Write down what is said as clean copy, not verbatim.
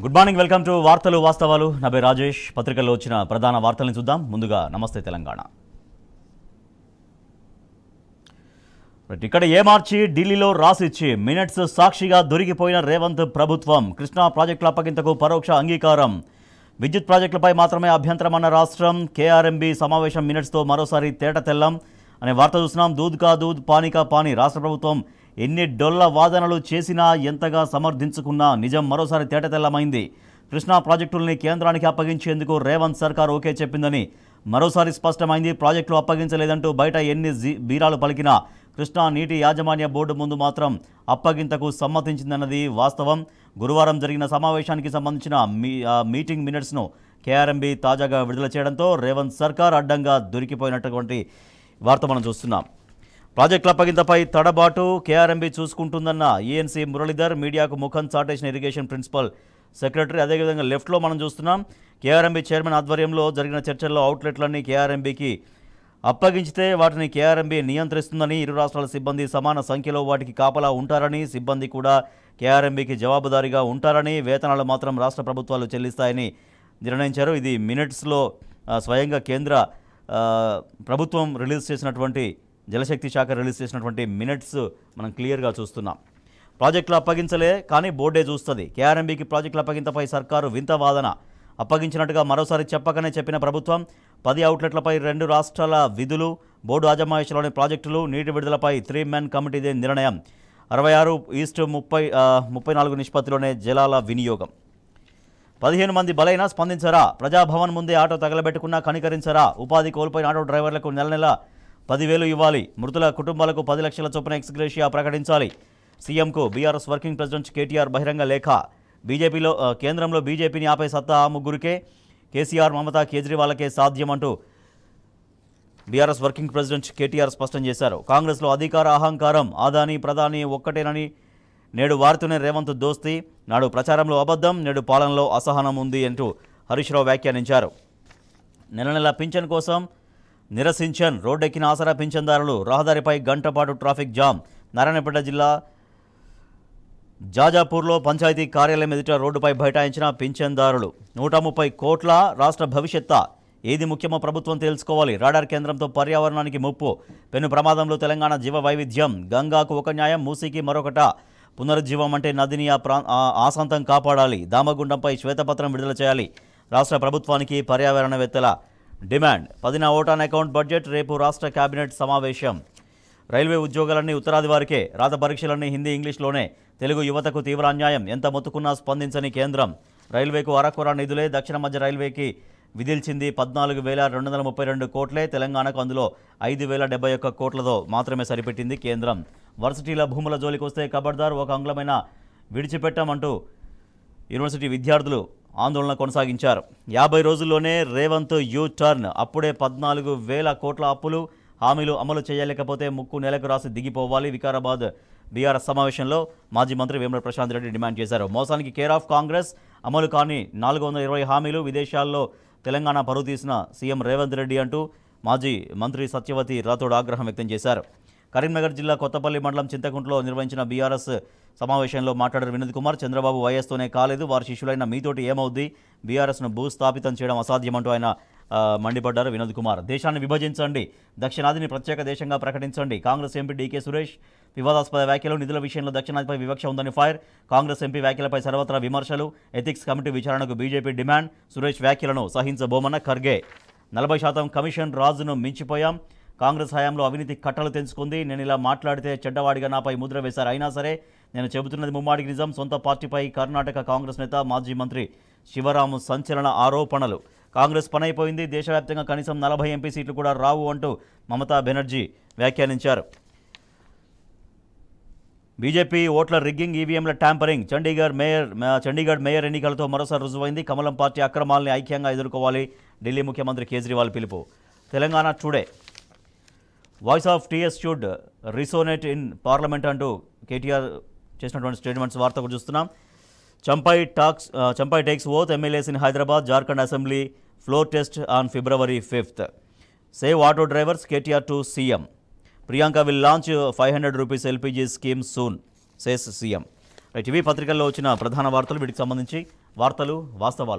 Good morning, welcome to వార్తలు వాస్తవాలు. నా పేరు రాజేష్. పత్రికల్లో వచ్చిన ప్రధాన వార్తలను చూద్దాం. ముందుగా నమస్తే తెలంగాణ. ఇక్కడ ఏమార్చి ఢిల్లీలో రాసిచ్చి మినిట్స్ సాక్షిగా దొరికిపోయిన రేవంత్ ప్రభుత్వం. కృష్ణా ప్రాజెక్టుల అప్పగింతకు పరోక్ష అంగీకారం. విద్యుత్ ప్రాజెక్టులపై మాత్రమే అభ్యంతరమన్న రాష్ట్రం. కేఆర్ఎంబీ సమావేశం మినిట్స్తో మరోసారి తేట తెల్లం అనే వార్త చూస్తున్నాం. దూద్ కా దూద్, పానీ కా పానీ. రాష్ట్ర ప్రభుత్వం ఎన్ని డొల్ల వాదనలు చేసినా, ఎంతగా సమర్థించుకున్నా నిజం మరోసారి తేట తెల్లమైంది. కృష్ణా ప్రాజెక్టుల్ని కేంద్రానికి అప్పగించేందుకు రేవంత్ సర్కార్ ఓకే చెప్పిందని మరోసారి స్పష్టమైంది. ప్రాజెక్టులు అప్పగించలేదంటూ బయట ఎన్ని బీరాలు పలికినా కృష్ణా నీటి యాజమాన్య బోర్డు ముందు మాత్రం అప్పగింతకు సమ్మతించిందన్నది వాస్తవం. గురువారం జరిగిన సమావేశానికి సంబంధించిన మీటింగ్ మినిట్స్ను కేఆర్ఎంబీ తాజాగా విడుదల చేయడంతో రేవంత్ సర్కార్ అడ్డంగా దొరికిపోయినటువంటి వార్త మనం చూస్తున్నాం. ప్రాజెక్టుల అప్పగింతపై తడబాటు కేఆర్ఎంబీ చూసుకుంటుందన్న ఈఎన్సీ మురళీధర్ మీడియాకు ముఖం చాటేసిన ఇరిగేషన్ ప్రిన్సిపల్ సెక్రటరీ. అదేవిధంగా లెఫ్ట్లో మనం చూస్తున్నాం. కేఆర్ఎంబీ చైర్మన్ ఆధ్వర్యంలో జరిగిన చర్చల్లో అవుట్లెట్లన్నీ కేఆర్ఎంబీకి అప్పగించితే వాటిని కేఆర్ఎంబీ నియంత్రిస్తుందని, ఇరు రాష్ట్రాల సిబ్బంది సమాన సంఖ్యలో వాటికి కాపలా ఉంటారని, సిబ్బంది కూడా కేఆర్ఎంబీకి జవాబుదారీగా ఉంటారని, వేతనాలు మాత్రం రాష్ట్ర ప్రభుత్వాలు చెల్లిస్తాయని నిర్ణయించారు. ఇది మినిట్స్లో స్వయంగా కేంద్ర ప్రభుత్వం రిలీజ్ చేసినటువంటి, జలశక్తి శాఖ రిలీజ్ చేసినటువంటి మినిట్స్ మనం క్లియర్గా చూస్తున్నాం. ప్రాజెక్టులు అప్పగించలే కానీ బోర్డే చూస్తుంది. కేఆర్ఎంబీకి ప్రాజెక్టుల అప్పగింతపై సర్కారు వింత వాదన. అప్పగించినట్టుగా మరోసారి చెప్పకనే చెప్పిన ప్రభుత్వం 10 అవుట్లెట్లపై 2 రాష్ట్రాల విధులు, బోర్డు అజమాయిషీలోని ప్రాజెక్టులు, నీటి విడుదలపై 3 మెన్ కమిటీదే నిర్ణయం. 66:34 నిష్పత్తిలోనే జలాల వినియోగం. 15 మంది బలైనా స్పందించరా? ప్రజాభవన్ ముందే ఆటో తగలబెట్టుకున్నా కనికరించరా? ఉపాధి కోల్పోయిన ఆటో డ్రైవర్లకు నెల 10,000 ఇవ్వాలి. మృతుల కుటుంబాలకు 10 లక్షల చొప్పున ఎక్స్గ్రేషియా ప్రకటించాలి. సీఎంకు బీఆర్ఎస్ వర్కింగ్ ప్రెసిడెంట్ కేటీఆర్ బహిరంగ లేఖ. బీజేపీలో కేంద్రంలో బీజేపీని ఆపే సత్తా ఆ ముగ్గురికే. కేసీఆర్, మమతా, కేజ్రీవాల్కే సాధ్యమంటూ బీఆర్ఎస్ వర్కింగ్ ప్రెసిడెంట్ కేటీఆర్ స్పష్టం చేశారు. కాంగ్రెస్లో అధికార అహంకారం, ఆదాని ప్రధాని ఒక్కటేనని నేడు వారితోనే రేవంత్ దోస్తీ. నాడు ప్రచారంలో అబద్ధం, నేడు పాలనలో అసహనం ఉంది అంటూ హరీష్ రావు వ్యాఖ్యానించారు. నెల పింఛన్ కోసం నిరసించన్. రోడ్డెక్కిన ఆసరా పింఛన్దారులు. రహదారిపై గంటపాటు ట్రాఫిక్ జామ్. నారాయణపేట జిల్లా జాజాపూర్లో పంచాయతీ కార్యాలయం ఎదుట రోడ్డుపై బైఠాయించిన పింఛన్దారులు. 130 కోట్ల రాష్ట్ర భవిష్యత్తా? ఏది ముఖ్యమో ప్రభుత్వం తెలుసుకోవాలి. రాడార్ కేంద్రంతో పర్యావరణానికి ముప్పు. పెను ప్రమాదంలో తెలంగాణ జీవ వైవిధ్యం. గంగాకు ఒక న్యాయం, మూసీకి మరొకట. పునరుజ్జీవం అంటే నదిని ఆశాంతం కాపాడాలి. దామగుండంపై శ్వేతపత్రం విడుదల చేయాలి. రాష్ట్ర ప్రభుత్వానికి పర్యావరణవేత్తల డిమాండ్. 10న ఓట్ ఆన్ అకౌంట్ బడ్జెట్. రేపు రాష్ట్ర కేబినెట్ సమావేశం. రైల్వే ఉద్యోగాలన్నీ ఉత్తరాది వారికే. రాత పరీక్షలన్నీ హిందీ, ఇంగ్లీష్లోనే. తెలుగు యువతకు తీవ్ర అన్యాయం. ఎంత మొత్తుకున్నా స్పందించని కేంద్రం. రైల్వేకు అరకొర నిధులే. దక్షిణ మధ్య రైల్వేకి విధిల్చింది 14,232 కోట్లే. తెలంగాణకు అందులో 5,071 కోట్లతో మాత్రమే సరిపెట్టింది కేంద్రం. వర్సిటీల భూముల జోలికి వస్తే ఖబర్దార్, ఒక అంగుళమైన విడిచిపెట్టామంటూ యూనివర్సిటీ విద్యార్థులు ఆందోళన కొనసాగించారు. 50 రోజుల్లోనే రేవంత్ యూ టర్న్. అప్పుడే 14,000 కోట్ల అప్పులు, హామీలు అమలు చేయలేకపోతే ముక్కు నెలకు రాసి దిగిపోవాలి. వికారాబాద్ బీఆర్ఎస్ సమావేశంలో మాజీ మంత్రి వేముల ప్రశాంత్ రెడ్డి డిమాండ్ చేశారు. మోసానికి కేర్ ఆఫ్ కాంగ్రెస్. అమలు కాని 420 హామీలు. విదేశాల్లో తెలంగాణ పరువు తీసిన సీఎం రేవంత్ రెడ్డి అంటూ మాజీ మంత్రి సత్యవతి రాథోడ్ ఆగ్రహం వ్యక్తం చేశారు. కరీంనగర్ జిల్లా కొత్తపల్లి మండలం చింతకుంటలో నిర్వహించిన బీఆర్ఎస్ సమావేశంలో మాట్లాడారు వినోద్ కుమార్. చంద్రబాబు వైఎస్తోనే కాలేదు, వారి శిష్యులైన మీతోటి ఏమవుద్ది? బీఆర్ఎస్ను భూస్థాపితం చేయడం అసాధ్యమంటూ ఆయన మండిపడ్డారు వినోద్ కుమార్. దేశాన్ని విభజించండి, దక్షిణాదిని ప్రత్యేక దేశంగా ప్రకటించండి. కాంగ్రెస్ ఎంపీ డీకే సురేష్ వివాదాస్పద వ్యాఖ్యలు. నిధుల విషయంలో దక్షిణాదిపై వివక్ష ఉందని ఫైర్. కాంగ్రెస్ ఎంపీ వ్యాఖ్యలపై సర్వత్రా విమర్శలు. ఎథిక్స్ కమిటీ విచారణకు బీజేపీ డిమాండ్. సురేష్ వ్యాఖ్యలను సహించబోమన్న ఖర్గే. 40% కమిషన్ రాజును మించిపోయాం. కాంగ్రెస్ హయాంలో అవినీతి కట్టలు తెంచుకుంది. నేను ఇలా మాట్లాడితే చెడ్డవాడిగా నాపై ముద్ర వేశారు. అయినా సరే నేను చెబుతున్నది ముమ్మాడికి నిజం. సొంత పార్టీపై కర్ణాటక కాంగ్రెస్ నేత మాజీ మంత్రి శివరాము సంచలన ఆరోపణలు. కాంగ్రెస్ పనైపోయింది, దేశవ్యాప్తంగా కనీసం 40 ఎంపీ సీట్లు కూడా రావు అంటూ మమతా బెనర్జీ వ్యాఖ్యానించారు. బీజేపీ ఓట్ల రిగ్గింగ్, ఈవీఎంల ట్యాంపరింగ్. చండీగఢ్ మేయర్ ఎన్నికలతో మరోసారి రుజువైంది. కమలం పార్టీ అక్రమాలని ఐక్యంగా ఎదుర్కోవాలి. ఢిల్లీ ముఖ్యమంత్రి కేజ్రీవాల్ పిలుపు. Telangana today. Voice of TS should resonate in parliament అంటూ కేటీఆర్ చేసినటువంటి స్టేట్మెంట్స్ వార్త కూడా చూస్తున్నాం. Champai takes oath. MLAs in Hyderabad. Jharkhand assembly floor test on February 5th. Save auto drivers. KTR to CM. Priyanka will launch 500 rupees LPG scheme soon, says CM. TV పత్రికల్లో వచ్చిన ప్రధాన వార్తలు, వీటికి సంబంధించి వార్తలు వాస్తవాలు.